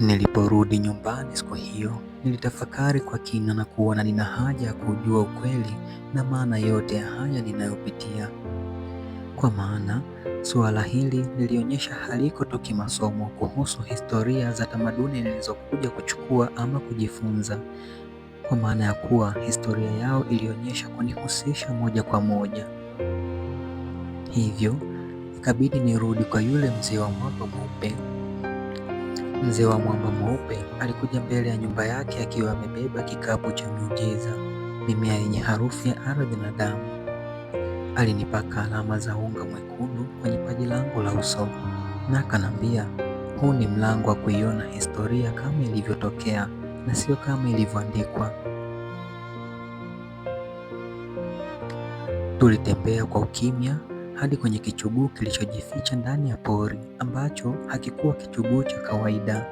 Niliporudi nyumbani siku hiyo, nilitafakari kwa kina na kuona nina haja ya kujua ukweli na maana yote ya haya ninayopitia. Kwa maana suala hili lilionyesha haliko tu kimasomo kuhusu historia za tamaduni nilizokuja kuchukua ama kujifunza, kwa maana ya kuwa historia yao ilionyesha kunihusisha moja kwa moja. Hivyo ikabidi nirudi kwa yule mzee wa mwamba mweupe. Mzee wa mwamba mweupe alikuja mbele ya nyumba yake akiwa amebeba kikapu cha miujiza, mimea yenye harufu ya ardhi na damu. Alinipaka alama za unga mwekundu kwenye paji langu la uso na akanambia, huu ni mlango wa kuiona historia kama ilivyotokea na sio kama ilivyoandikwa. Tulitembea kwa ukimya hadi kwenye kichuguu kilichojificha ndani ya pori, ambacho hakikuwa kichuguu cha kawaida.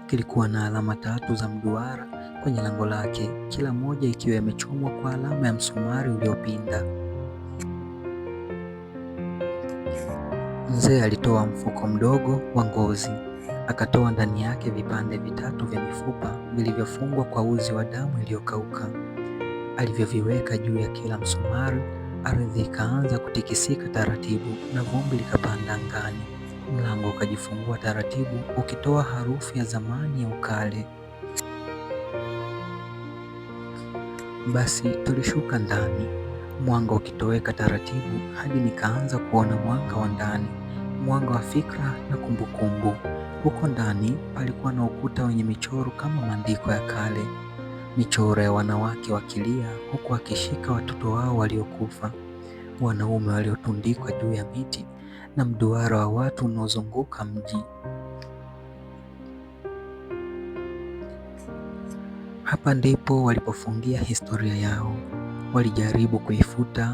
Kilikuwa na alama 3 za mduara kwenye lango lake, kila moja ikiwa imechomwa kwa alama ya msumari uliopinda. Mzee alitoa mfuko mdogo wa ngozi, akatoa ndani yake vipande 3 vya mifupa vilivyofungwa kwa uzi wa damu iliyokauka. Alivyoviweka juu ya kila msumari, ardhi ikaanza kutikisika taratibu na vumbi likapanda angani. Mlango ukajifungua taratibu, ukitoa harufu ya zamani ya ukale. Basi tulishuka ndani, mwanga ukitoweka taratibu hadi nikaanza kuona mwanga wa ndani, mwanga wa fikra na kumbukumbu. Huko ndani palikuwa na ukuta wenye michoro kama maandiko ya kale, michoro ya wanawake wakilia huku wakishika watoto wao waliokufa, wanaume waliotundikwa juu ya miti na mduara wa watu unaozunguka mji. Hapa ndipo walipofungia historia yao. Walijaribu kuifuta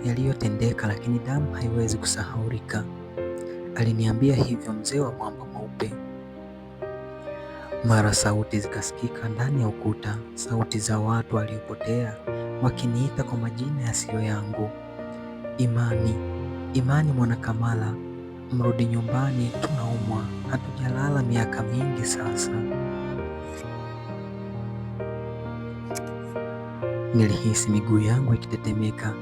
yaliyotendeka, lakini damu haiwezi kusahaulika. Aliniambia hivyo mzee wa mwamba mweupe. Mara sauti zikasikika ndani ya ukuta, sauti za watu waliopotea wakiniita kwa majina yasiyo yangu. Imani, Imani Mwanakamala, mrudi nyumbani, tunaumwa, hatujalala miaka mingi sasa. Nilihisi miguu yangu ikitetemeka.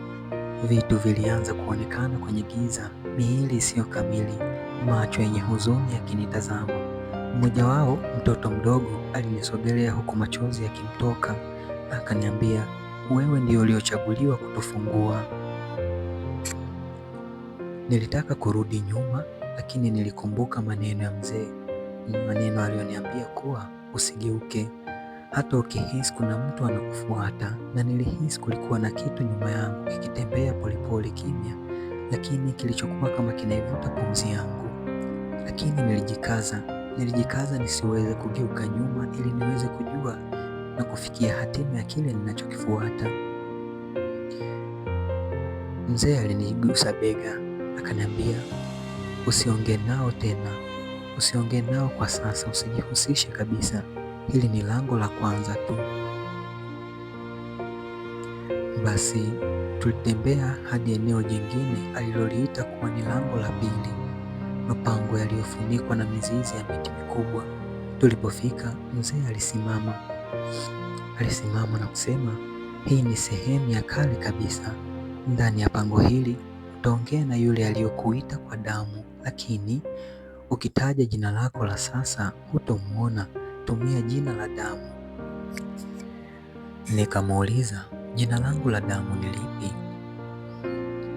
Vitu vilianza kuonekana kwenye giza, miili isiyo kamili, macho yenye huzuni yakinitazama. Mmoja wao, mtoto mdogo, alinisogelea huku machozi yakimtoka, akaniambia, wewe ndio uliochaguliwa kutufungua. Nilitaka kurudi nyuma, lakini nilikumbuka maneno ya mzee, maneno aliyoniambia kuwa usigeuke hata ukihisi kuna mtu anakufuata. Na nilihisi kulikuwa na kitu nyuma yangu kikitembea polepole kimya, lakini kilichokuwa kama kinaivuta pumzi yangu. Lakini nilijikaza nisiweze kugeuka nyuma, ili niweze kujua na kufikia hatima ya kile ninachokifuata. Mzee alinigusa bega, akaniambia, usiongee nao tena, usiongee nao kwa sasa, usijihusishe kabisa. Hili ni lango la kwanza tu. Basi tulitembea hadi eneo jingine aliloliita kuwa ni lango la pili, mapango yaliyofunikwa na mizizi ya miti mikubwa. Tulipofika, mzee alisimama na kusema, hii ni sehemu ya kale kabisa. Ndani ya pango hili utaongea na yule aliyokuita kwa damu, lakini ukitaja jina lako la sasa hutomwona. Tumia jina la damu. Nikamuuliza, jina langu la damu ni lipi?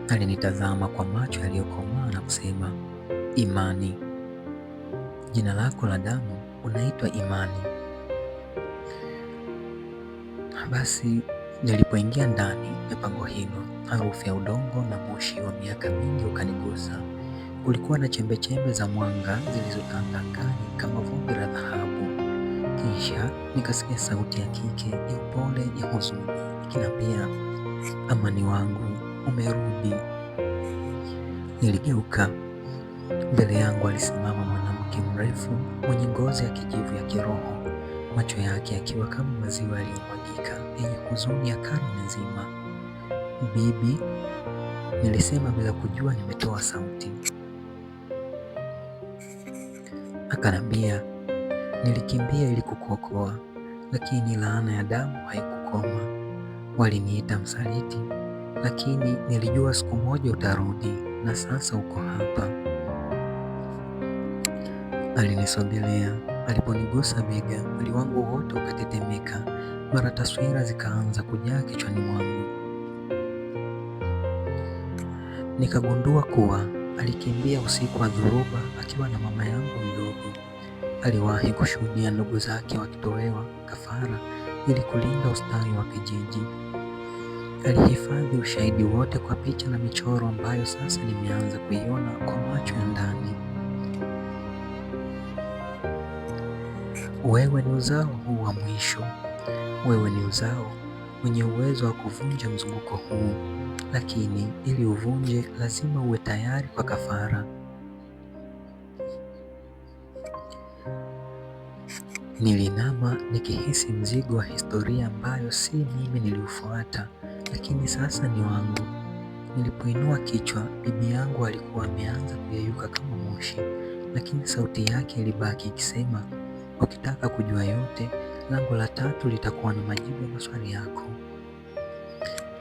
Alinitazama kwa macho yaliyokomaa na kusema, Imani. Jina lako la damu unaitwa Imani. Basi nilipoingia ndani ya pango hilo, harufu ya udongo na moshi wa miaka mingi ukanigusa. Kulikuwa na chembechembe za mwanga zilizotanda angani kama vumbi la dhahabu. Kisha nikasikia sauti ya kike ya upole ya huzuni ikiniambia, amani wangu, umerudi. Niligeuka. Mbele yangu alisimama mwanamke mrefu mwenye ngozi ya kijivu ya kiroho, macho yake yakiwa kama maziwa yaliyomwagika, yenye huzuni ya karne nzima. Bibi, nilisema bila kujua nimetoa sauti. Akanambia, Nilikimbia ili kukuokoa, lakini laana ya damu haikukoma. Waliniita msaliti, lakini nilijua siku moja utarudi, na sasa uko hapa. Alinisogelea. Aliponigusa bega, mwili wangu wote ukatetemeka. Mara taswira zikaanza kujaa kichwani mwangu. Nikagundua kuwa alikimbia usiku wa dhoruba akiwa na mama yangu mdogo. Aliwahi kushuhudia ndugu zake wakitolewa kafara ili kulinda ustawi wa kijiji. Alihifadhi ushahidi wote kwa picha na michoro ambayo sasa nimeanza kuiona kwa macho ya ndani. Wewe ni uzao huu wa mwisho. Wewe ni uzao wenye uwezo wa kuvunja mzunguko huu, lakini ili uvunje lazima uwe tayari kwa kafara. Nilinama nikihisi mzigo wa historia ambayo si mimi niliufuata, lakini sasa ni wangu. Nilipoinua kichwa, bibi yangu alikuwa ameanza kuyeyuka kama moshi, lakini sauti yake ilibaki ikisema, ukitaka kujua yote, lango la 3 litakuwa na majibu ya maswali yako.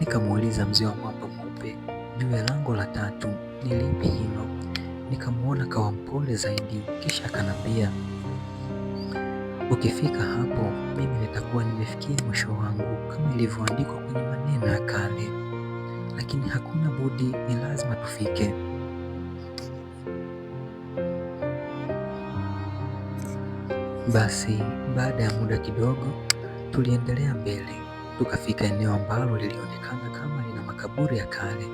Nikamuuliza mzee wa mwamba mweupe, juu ya lango la 3 ni lipi hilo? Nikamwona kawa mpole zaidi, kisha akanambia, ukifika hapo, mimi nitakuwa nimefikia mwisho wangu kama ilivyoandikwa kwenye maneno ya kale, lakini hakuna budi, ni lazima tufike. Basi baada ya muda kidogo tuliendelea mbele, tukafika eneo ambalo lilionekana kama lina makaburi ya kale,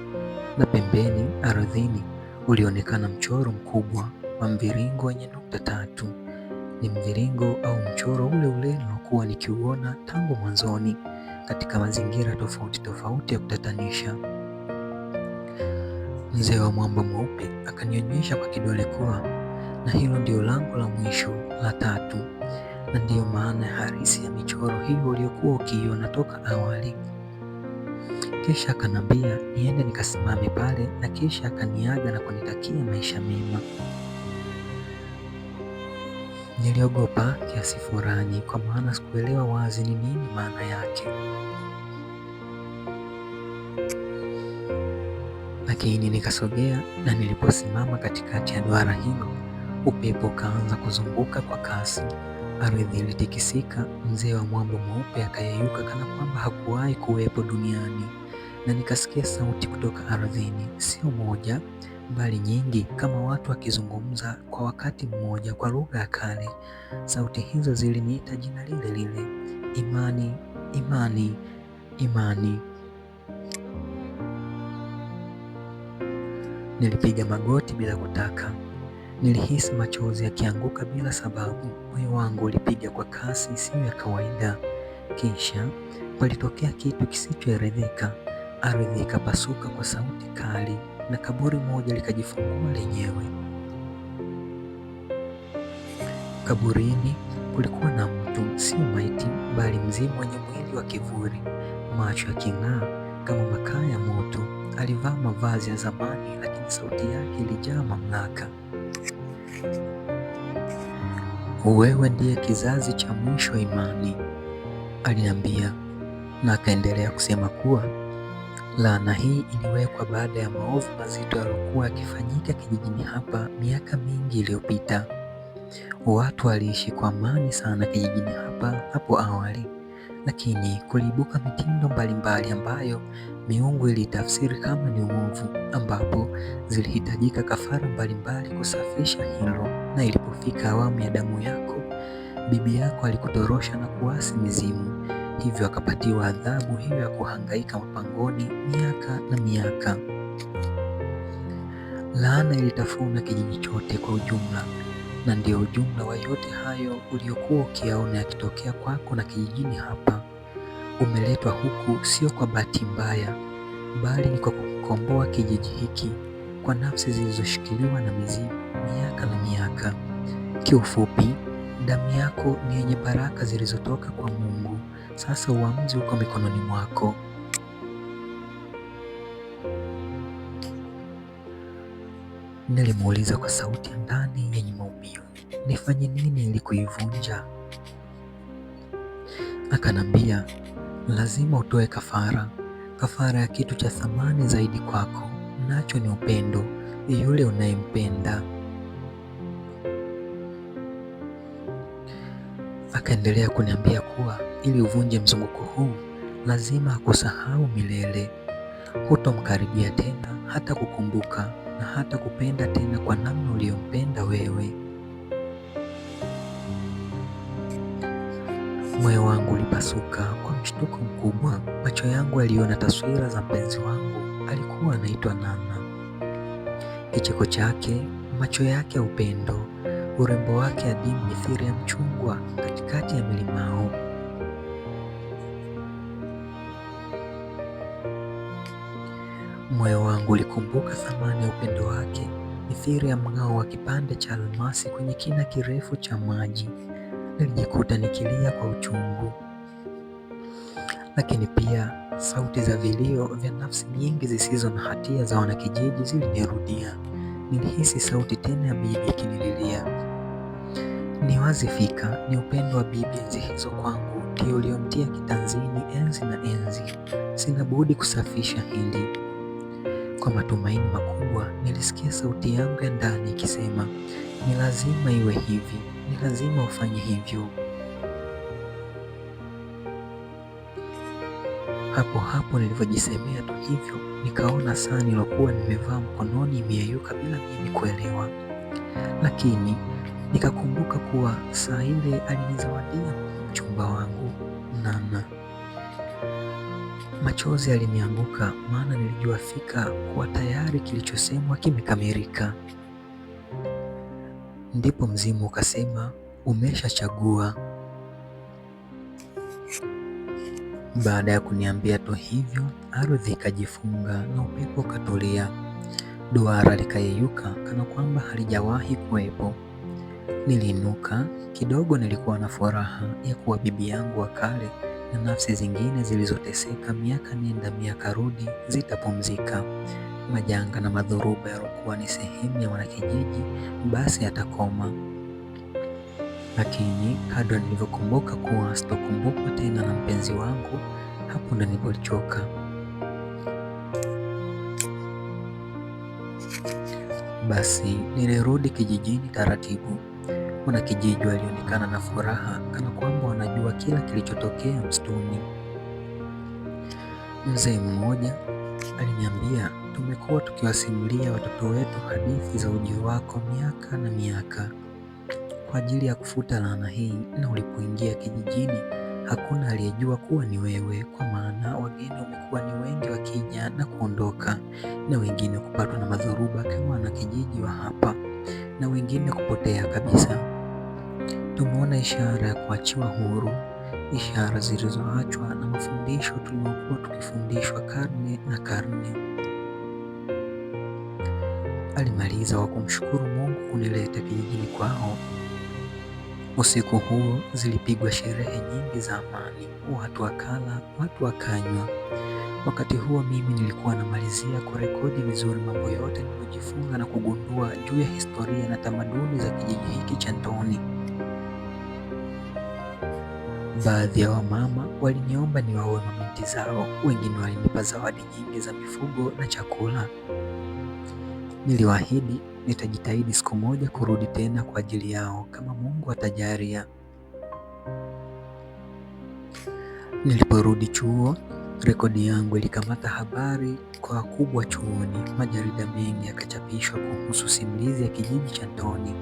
na pembeni ardhini ulionekana mchoro mkubwa wa mviringo wenye nukta 3. Ni mviringo au mchoro ule ule niliokuwa nikiuona tangu mwanzoni katika mazingira tofauti tofauti ya kutatanisha. Mzee wa mwamba mweupe akanionyesha kwa kidole kuwa na hilo ndio lango la mwisho la 3, na ndiyo maana halisi ya michoro hiyo uliyokuwa ukiiona toka awali. Kisha akanambia niende nikasimame pale, na kisha akaniaga na kunitakia maisha mema. Niliogopa kiasi fulani, kwa maana sikuelewa wazi ni nini maana yake, lakini nikasogea, na niliposimama katikati ya duara hilo, upepo ukaanza kuzunguka kwa kasi. Ardhi ilitikisika. Mzee wa mwamba mweupe akayeyuka kana kwamba hakuwahi kuwepo duniani, na nikasikia sauti kutoka ardhini, sio moja bali nyingi, kama watu wakizungumza kwa wakati mmoja kwa lugha ya kale. Sauti hizo ziliniita jina lile lile, Imani, Imani, Imani. Nilipiga magoti bila kutaka. Nilihisi machozi yakianguka bila sababu. Moyo wangu ulipiga kwa kasi isiyo ya kawaida. Kisha palitokea kitu kisichoelezeka. Ardhi ikapasuka kwa sauti kali, na kaburi moja likajifungua lenyewe. Kaburini kulikuwa na mtu, sio maiti, bali mzimu wenye mwili wa kivuli, macho yaking'aa kama makaa ya moto. Alivaa mavazi ya zamani, lakini sauti yake ilijaa mamlaka. Wewe ndiye kizazi cha mwisho, Imani, aliniambia, na akaendelea kusema kuwa laana hii iliwekwa baada ya maovu mazito yaliyokuwa yakifanyika kijijini hapa miaka mingi iliyopita. Watu waliishi kwa amani sana kijijini hapa hapo awali, lakini kuliibuka mitindo mbalimbali ambayo miungu ilitafsiri kama ni uovu, ambapo zilihitajika kafara mbalimbali kusafisha hilo. Na ilipofika awamu ya damu yako, bibi yako alikutorosha na kuasi mizimu, hivyo akapatiwa adhabu hiyo ya kuhangaika mapangoni miaka na miaka. Laana ilitafuna kijiji chote kwa ujumla, na ndio ujumla wa yote hayo uliokuwa ukiyaona yakitokea kwako na kijijini hapa. Umeletwa huku sio kwa bahati mbaya, bali ni kwa kukomboa kijiji hiki kwa nafsi zilizoshikiliwa na mizimu miaka na miaka. Kiufupi, damu yako ni yenye baraka zilizotoka kwa Mungu. Sasa uamuzi uko mikononi mwako. Nilimuuliza kwa sauti ya ndani yenye maumivu, nifanye nini ili kuivunja? Akanambia, lazima utoe kafara, kafara ya kitu cha thamani zaidi kwako, nacho ni upendo, yule unayempenda. Akaendelea kuniambia kuwa ili uvunje mzunguko huu, lazima akusahau milele. Hutomkaribia tena, hata kukumbuka na hata kupenda tena kwa namna uliyompenda wewe. Moyo wangu ulipasuka kwa mshtuko mkubwa. Macho yangu yaliona taswira za mpenzi wangu. Alikuwa anaitwa Nana. Kicheko chake, macho yake ya upendo, urembo wake adimu mithili ya mchungwa katikati ya milimao. Moyo wangu ulikumbuka thamani ya upendo wake, mithili ya mng'ao wa kipande cha almasi kwenye kina kirefu cha maji. Nilijikuta nikilia kwa uchungu, lakini pia sauti za vilio vya nafsi nyingi zisizo na hatia za wanakijiji zilinirudia. Nilihisi sauti tena ya bibi ikinililia. Ni wazi fika, ni upendo wa bibi enzi hizo kwangu ndio uliomtia kitanzini enzi na enzi. Sina budi kusafisha hili. Kwa matumaini makubwa nilisikia sauti yangu ya ndani ikisema, ni lazima iwe hivi, ni lazima ufanye hivyo. Hapo hapo nilivyojisemea tu hivyo, nikaona saa nilokuwa nimevaa mkononi imeyeyuka bila mimi kuelewa. Lakini nikakumbuka kuwa saa ile alinizawadia mchumba wangu Nana. Machozi yalinianguka, maana nilijua fika kuwa tayari kilichosemwa kimekamilika. Ndipo mzimu ukasema, umeshachagua. Baada ya kuniambia tu hivyo, ardhi ikajifunga na upepo ukatulia. Duara likayeyuka kana kwamba halijawahi kuwepo. Niliinuka kidogo. Nilikuwa na furaha ya kuwa bibi yangu wa kale na nafsi zingine zilizoteseka miaka nenda miaka rudi zitapumzika. Majanga na madhoruba yalikuwa ni sehemu ya wanakijiji, basi yatakoma. Lakini kadri nilivyokumbuka kuwa sitokumbukwa tena na mpenzi wangu, hapo ndo nilipochoka. Basi nilirudi kijijini taratibu. Wanakijiji walionekana na furaha kana kwamba wanajua kila kilichotokea msituni. Mzee mmoja aliniambia, tumekuwa tukiwasimulia watoto wetu hadithi za ujio wako miaka na miaka kwa ajili ya kufuta laana hii, na ulipoingia kijijini hakuna aliyejua kuwa ni wewe, kwa maana wageni wamekuwa ni wengi wakija na kuondoka, na wengine kupatwa na madhoruba kama wanakijiji wa hapa, na wengine kupotea kabisa. Tumeona ishara ya kuachiwa huru, ishara zilizoachwa na mafundisho tuliokuwa tukifundishwa karne na karne. Alimaliza kwa kumshukuru Mungu kunileta kijijini kwao. Usiku huo zilipigwa sherehe nyingi za amani, watu wakala, watu wakanywa. Wakati huo mimi nilikuwa namalizia kurekodi vizuri mambo yote niliyojifunza na kugundua juu ya historia na tamaduni za kijiji hiki cha Ntoni. Baadhi ya wamama waliniomba niwaoe mabinti zao, wengine walinipa zawadi nyingi za mifugo na chakula. Niliwaahidi nitajitahidi siku moja kurudi tena kwa ajili yao kama Mungu atajalia. Niliporudi chuo, rekodi yangu ilikamata habari kwa wakubwa chuoni. Majarida mengi yakachapishwa kuhusu simulizi ya kijiji cha Ntoni.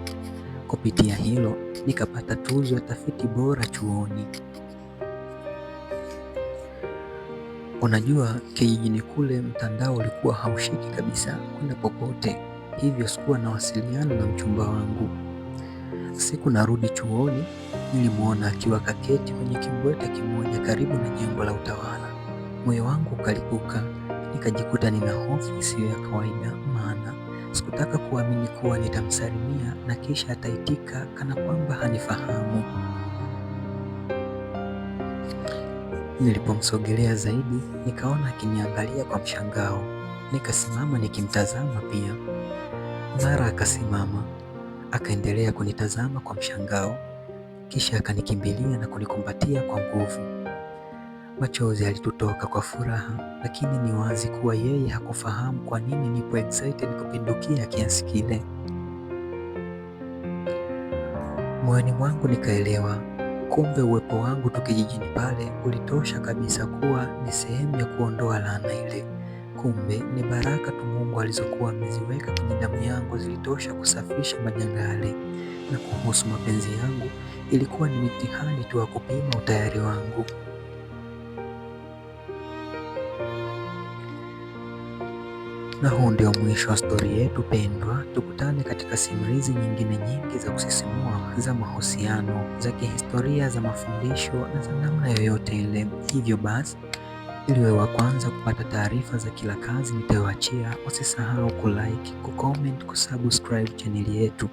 Kupitia hilo nikapata tuzo ya tafiti bora chuoni. Unajua, kijijini kule mtandao ulikuwa haushiki kabisa kwenda popote, hivyo sikuwa nawasiliana na mchumba wangu. Siku narudi chuoni, nilimwona akiwa kaketi kwenye kimbweta kimoja karibu na jengo la utawala. Moyo wangu ukalipuka, nikajikuta nina hofu isiyo ya kawaida, maana sikutaka kuamini kuwa nitamsalimia na kisha ataitika kana kwamba hanifahamu. Nilipomsogelea zaidi, nikaona akiniangalia kwa mshangao. Nikasimama nikimtazama pia. Mara akasimama, Akaendelea kunitazama kwa mshangao, kisha akanikimbilia na kunikumbatia kwa nguvu. Machozi alitutoka kwa furaha, lakini ni wazi kuwa yeye hakufahamu kwa nini nipo excited kupindukia kiasi kile. Moyoni mwangu nikaelewa, kumbe uwepo wangu tu kijijini pale ulitosha kabisa kuwa ni sehemu ya kuondoa laana ile. Kumbe ni baraka tu Mungu alizokuwa ameziweka kwenye damu yangu zilitosha kusafisha majanga yale. Na kuhusu mapenzi yangu, ilikuwa ni mitihani tu wa kupima utayari wangu. Na huu ndio mwisho wa stori yetu pendwa. Tukutane katika simulizi nyingine nyingi za kusisimua za mahusiano, za kihistoria, za mafundisho na za namna yoyote ile. Hivyo basi, ili wewe wa kwanza kupata taarifa za kila kazi nitayoachia, usisahau kulike, kucomment, kusubscribe chaneli yetu.